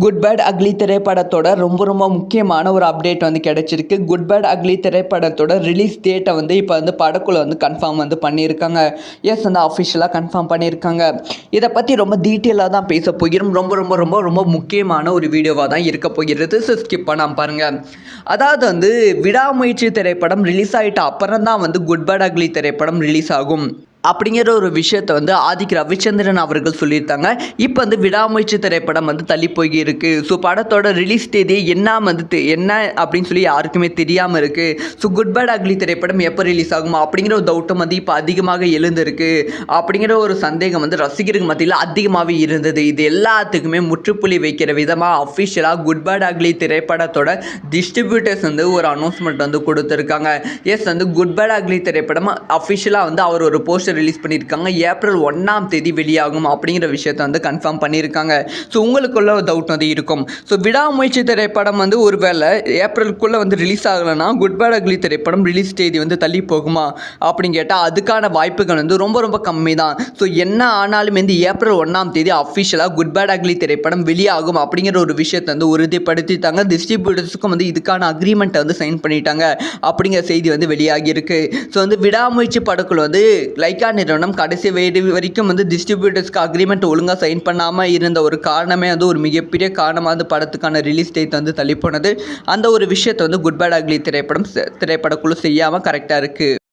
Good bad ugly திரைப்படத்தோட ரொம்ப முக்கியமான ஒரு அப்டேட் வந்து கிடைச்சிருக்கு. குட் பேட் அக்லி திரைப்படத்தோட ரிலீஸ் டேட்டை வந்து இப்போ வந்து படக்குழு வந்து கன்ஃபார்ம் வந்து பண்ணியிருக்காங்க. எஸ் வந்து அஃபிஷியலாக கன்ஃபார்ம் பண்ணியிருக்காங்க. இதை பற்றி ரொம்ப டீட்டெயிலாக தான் பேச போகிறோம். ரொம்ப முக்கியமான ஒரு வீடியோவாக தான் இருக்க போகிறது. ஸோ ஸ்கிப் பண்ணாமல் பாருங்கள். அதாவது வந்து விடாமுயற்சி திரைப்படம் ரிலீஸ் ஆகிட்ட அப்புறம் தான் வந்து குட் பேட் அக்லி திரைப்படம் ரிலீஸ் ஆகும் அப்படிங்கிற ஒரு விஷயத்தை வந்து ஆதிக் ரவிச்சந்திரன் அவர்கள் சொல்லியிருக்காங்க. இப்போ வந்து விடாமுயற்சி திரைப்படம் வந்து தள்ளி போயிருக்கு. ஸோ படத்தோட ரிலீஸ் தேதி என்ன அப்படின்னு சொல்லி யாருக்குமே தெரியாமல் இருக்குது. ஸோ குட் பேட் அக்லி திரைப்படம் எப்போ ரிலீஸ் ஆகுமா அப்படிங்கிற ஒரு டவுட்டும் வந்து இப்போ அதிகமாக எழுந்திருக்கு. அப்படிங்கிற ஒரு சந்தேகம் வந்து ரசிகருக்கு மத்தியில் அதிகமாகவே இருந்தது. இது எல்லாத்துக்குமே முற்றுப்புள்ளி வைக்கிற விதமாக அஃபிஷியலாக குட் பேட் அக்லி திரைப்படத்தோட டிஸ்ட்ரிபியூட்டர்ஸ் வந்து ஒரு அனௌன்ஸ்மெண்ட் வந்து கொடுத்துருக்காங்க. எஸ் வந்து குட் பேட் அக்லி திரைப்படம் அஃபிஷியலாக வந்து அவர் ஒரு போஸ்டர் ரிலீஸ் பண்ணியிருக்காங்க. ஏப்ரல் 1 வெளியாகும் அப்படிங்கிற விஷயத்தை வந்து கன்ஃபார்ம் பண்ணியிருக்காங்க. ஸோ உங்களுக்குள்ள ஒரு டவுட் வந்து இருக்கும். ஸோ விடாமுயற்சி திரைப்படம் வந்து ஒரு வேளை ஏப்ரலுக்குள்ளே வந்து ரிலீஸ் ஆகலைன்னா குட் பேட் அக்லி திரைப்படம் ரிலீஸ் தேதி வந்து தள்ளி போகுமா அப்படின்னு கேட்டால் அதுக்கான வாய்ப்புகள் வந்து ரொம்ப கம்மி தான். ஸோ என்ன ஆனாலும் வந்து ஏப்ரல் 1 அஃபிஷியலாக குட் பேட் அக்லி திரைப்படம் வெளியாகும் அப்படிங்கிற ஒரு விஷயத்தை வந்து உறுதிப்படுத்திட்டாங்க. டிஸ்ட்ரிபியூட்டர்ஸுக்கும் வந்து இதுக்கான அக்ரிமெண்ட்டை வந்து சைன் பண்ணிட்டாங்க அப்படிங்கிற செய்தி வந்து வெளியாகியிருக்கு. ஸோ வந்து விடாமுயற்சி படக்குழு வந்து லைக்கா நிறுவனம் கடைசி வரைக்கும் வந்து டிஸ்ட்ரிபியூட்டர்ஸ்க்கு அக்ரிமெண்ட் ஒழுங்காக சைன் பண்ணாமல் இருந்த ஒரு காரணமே வந்து ஒரு மிகப்பெரிய காரணமாக வந்து படத்துக்கான ரிலீஸ் டேட் வந்து தள்ளி போனது. அந்த ஒரு விஷயத்தை வந்து குட் பேட் அக்லி திரைப்படக்குழு செய்யாமல் கரெக்டாக இருக்குது.